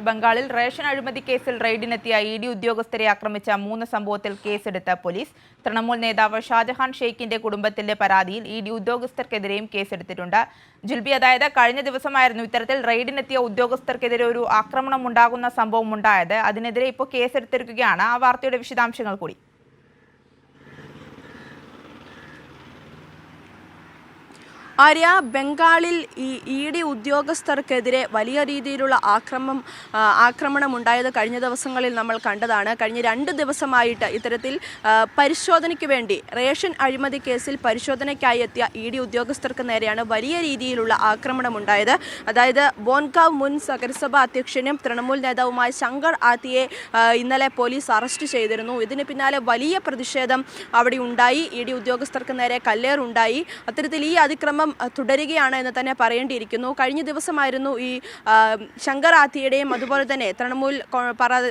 ബംഗാളിൽ റേഷൻ അഴിമതി കേസിൽ റെയ്ഡിനെത്തിയ ഇഡി ഉദ്യോഗസ്ഥരെ ആക്രമിച്ച 3 സംഭവത്തിൽ കേസെടുത്ത പോലീസ്. തൃണമൂൽ നേതാവ് ഷാജഹാൻ ഷെയ്ഖിന്റെ കുടുംബത്തിന്റെ പരാതിയിൽ ഇഡി ഉദ്യോഗസ്ഥർക്കെതിരെയും കേസെടുത്തിട്ടുണ്ട്. ജുൽബി, അതായത് കഴിഞ്ഞ ദിവസമായിരുന്നു ഇത്തരത്തിൽ റെയ്ഡിനെത്തിയ ഉദ്യോഗസ്ഥർക്കെതിരെ ഒരു ആക്രമണം ഉണ്ടാകുന്ന സംഭവം ഉണ്ടായത്. അതിനെതിരെ ഇപ്പോൾ കേസെടുത്തിരിക്കുകയാണ്. ആ വാർത്തയുടെ വിശദാംശങ്ങൾ കൂടി. ആര്യ, ബംഗാളിൽ ഇഡി ഉദ്യോഗസ്ഥർക്കെതിരെ വലിയ രീതിയിലുള്ള ആക്രമണം ഉണ്ടായത് കഴിഞ്ഞ ദിവസങ്ങളിൽ നമ്മൾ കണ്ടതാണ്. കഴിഞ്ഞ 2 ദിവസമായിട്ട് ഇത്തരത്തിൽ പരിശോധനയ്ക്ക് വേണ്ടി റേഷൻ അഴിമതി കേസിൽ പരിശോധനയ്ക്കായി എത്തിയ ഇഡി ഉദ്യോഗസ്ഥർക്ക് നേരെയാണ് വലിയ രീതിയിലുള്ള ആക്രമണം ഉണ്ടായത്. അതായത് ബോൻഗാവ് മുൻ നഗരസഭാ അധ്യക്ഷനും തൃണമൂൽ നേതാവുമായ ശങ്കർ ആത്തിയെ ഇന്നലെ പോലീസ് അറസ്റ്റ് ചെയ്തിരുന്നു. ഇതിന് പിന്നാലെ വലിയ പ്രതിഷേധം അവിടെ ഉണ്ടായി. ഇഡി ഉദ്യോഗസ്ഥർക്ക് നേരെ കല്ലേറുണ്ടായി. അത്തരത്തിൽ ഈ അതിക്രമം തുടരുകയാണ് എന്ന് തന്നെ പറയേണ്ടിയിരിക്കുന്നു. കഴിഞ്ഞ ദിവസമായിരുന്നു ഈ ശങ്കർ ആത്തിയുടെയും അതുപോലെ തന്നെ തൃണമൂൽ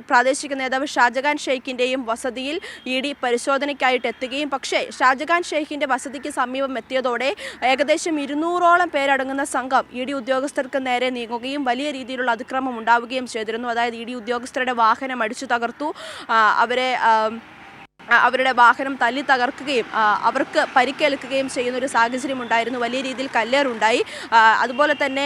പ്രാദേശിക നേതാവ് ഷാജഹാൻ ഷെയ്ഖിന്റെയും വസതിയിൽ ഇഡി പരിശോധനയ്ക്കായിട്ട് എത്തുകയും, പക്ഷേ ഷാജഹാൻ ഷെയ്ഖിന്റെ വസതിക്ക് സമീപം എത്തിയതോടെ ഏകദേശം 200ഓളം പേരടങ്ങുന്ന സംഘം ഇഡി ഉദ്യോഗസ്ഥർക്ക് നേരെ നീങ്ങുകയും വലിയ രീതിയിലുള്ള അതിക്രമം ഉണ്ടാവുകയും ചെയ്തിരുന്നു. അതായത് ഇഡി ഉദ്യോഗസ്ഥരുടെ വാഹനം അടിച്ചു തകർത്തു, അവരുടെ വാഹനം തല്ലി തകർക്കുകയും അവർക്ക് പരിക്കേൽക്കുകയും ചെയ്യുന്നൊരു സാഹചര്യം ഉണ്ടായിരുന്നു. വലിയ രീതിയിൽ കല്ലേറുണ്ടായി. അതുപോലെ തന്നെ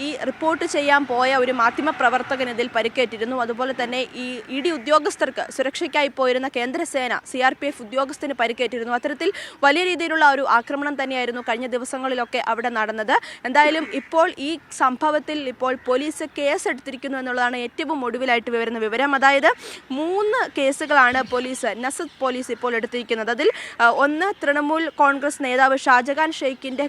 ഈ റിപ്പോർട്ട് ചെയ്യാൻ പോയ ഒരു മാധ്യമപ്രവർത്തകൻ ഇതിൽ പരിക്കേറ്റിരുന്നു. അതുപോലെ തന്നെ ഈ ഇഡി ഉദ്യോഗസ്ഥർക്ക് സുരക്ഷയ്ക്കായി പോയിരുന്ന കേന്ദ്രസേന CRPF ഉദ്യോഗസ്ഥന് പരിക്കേറ്റിരുന്നു. അത്തരത്തിൽ വലിയ രീതിയിലുള്ള ഒരു ആക്രമണം തന്നെയായിരുന്നു കഴിഞ്ഞ ദിവസങ്ങളിലൊക്കെ അവിടെ നടന്നത്. എന്തായാലും ഇപ്പോൾ ഈ സംഭവത്തിൽ ഇപ്പോൾ പോലീസ് കേസെടുത്തിരിക്കുന്നു എന്നുള്ളതാണ് ഏറ്റവും ഒടുവിലായിട്ട് വരുന്ന വിവരം. അതായത് 3 കേസുകളാണ് നസദ് പോലീസ് ഇപ്പോൾ എടുത്തിരിക്കുന്നത്. അതിൽ ഒന്ന്, തൃണമൂൽ കോൺഗ്രസ് നേതാവ് ഷാജഹാൻ ഷെയ്ഖിന്റെ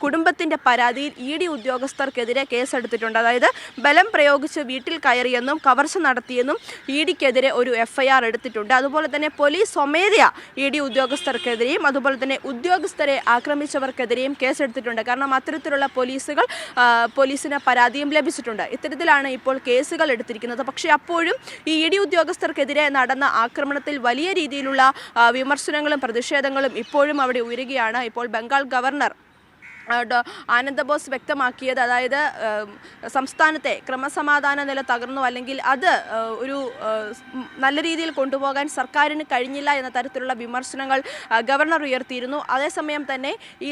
കുടുംബത്തിന്റെ പരാതിയിൽ ഇഡി ഉദ്യോഗസ്ഥർക്കെതിരെ കേസെടുത്തിട്ടുണ്ട്. അതായത് ബലം പ്രയോഗിച്ച് വീട്ടിൽ കയറിയെന്നും കവർച്ച നടത്തിയെന്നും ഇഡിക്കെതിരെ ഒരു FIR എടുത്തിട്ടുണ്ട്. അതുപോലെ തന്നെ പോലീസ് സ്വമേധയാ ഇഡി ഉദ്യോഗസ്ഥർക്കെതിരെയും അതുപോലെ തന്നെ ഉദ്യോഗസ്ഥരെ ആക്രമിച്ചവർക്കെതിരെയും കേസെടുത്തിട്ടുണ്ട്. കാരണം അത്തരത്തിലുള്ള പോലീസിന് പരാതിയും ലഭിച്ചിട്ടുണ്ട്. ഇത്തരത്തിലാണ് ഇപ്പോൾ കേസുകൾ എടുത്തിരിക്കുന്നത്. പക്ഷേ അപ്പോഴും ഈ ഇഡി ഉദ്യോഗസ്ഥർക്കെതിരെ നടന്ന ആക്രമണത്തിൽ വലിയ രീതിയിലുള്ള വിമർശനങ്ങളും പ്രതിഷേധങ്ങളും ഇപ്പോഴും അവിടെ ഉയരുകയാണ്. ഇപ്പോൾ ബംഗാൾ ഗവർണർ ആനന്ദ ബോസ് വ്യക്തമാക്കിയത്, അതായത് സംസ്ഥാനത്തെ ക്രമസമാധാന നില തകർന്നു, അല്ലെങ്കിൽ അത് ഒരു നല്ല രീതിയിൽ കൊണ്ടുപോകാൻ സർക്കാരിന് കഴിഞ്ഞില്ല എന്ന തരത്തിലുള്ള വിമർശനങ്ങൾ ഗവർണർ ഉയർത്തിയിരുന്നു. അതേസമയം തന്നെ ഈ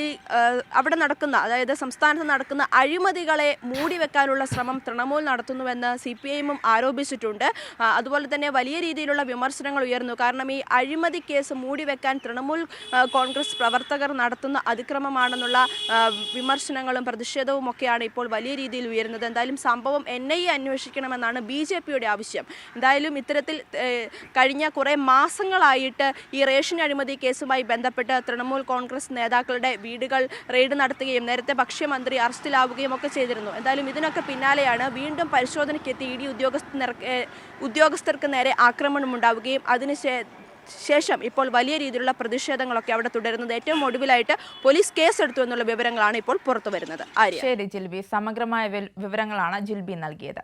അവിടെ നടക്കുന്ന, അതായത് സംസ്ഥാനത്ത് നടക്കുന്ന അഴിമതികളെ മൂടിവെക്കാനുള്ള ശ്രമം തൃണമൂൽ നടത്തുന്നുവെന്ന് CPIM ആരോപിച്ചിട്ടുണ്ട്. അതുപോലെ തന്നെ വലിയ രീതിയിലുള്ള വിമർശനങ്ങൾ ഉയർന്നു. കാരണം ഈ അഴിമതി കേസ് മൂടിവെക്കാൻ തൃണമൂൽ കോൺഗ്രസ് പ്രവർത്തകർ നടത്തുന്ന അതിക്രമമാണെന്നുള്ള വിമർശനങ്ങളും പ്രതിഷേധവും ഒക്കെയാണ് ഇപ്പോൾ വലിയ രീതിയിൽ ഉയരുന്നത്. എന്തായാലും സംഭവം NIA അന്വേഷിക്കണമെന്നാണ് BJPയുടെ ആവശ്യം. എന്തായാലും ഇത്തരത്തിൽ കഴിഞ്ഞ കുറേ മാസങ്ങളായിട്ട് ഈ റേഷൻ അഴിമതി കേസുമായി ബന്ധപ്പെട്ട് തൃണമൂൽ കോൺഗ്രസ് നേതാക്കളുടെ വീടുകൾ റെയ്ഡ് നടത്തുകയും നേരത്തെ ഭക്ഷ്യമന്ത്രി അറസ്റ്റിലാവുകയും ഒക്കെ ചെയ്തിരുന്നു. എന്തായാലും ഇതിനൊക്കെ പിന്നാലെയാണ് വീണ്ടും പരിശോധനയ്ക്കെത്തി ഇഡി ഉദ്യോഗസ്ഥർക്ക് നേരെ ആക്രമണം ഉണ്ടാവുകയും ശേഷം ഇപ്പോൾ വലിയ രീതിയിലുള്ള പ്രതിഷേധങ്ങളൊക്കെ അവിടെ തുടരുന്നത്. ഏറ്റവും ഒടുവിലായിട്ട് പോലീസ് കേസെടുത്തു എന്നുള്ള വിവരങ്ങളാണ് ഇപ്പോൾ പുറത്തു വരുന്നത്. ശരി ജിൽബി, സമഗ്രമായ വിവരങ്ങളാണ് ജിൽബി നൽകിയത്.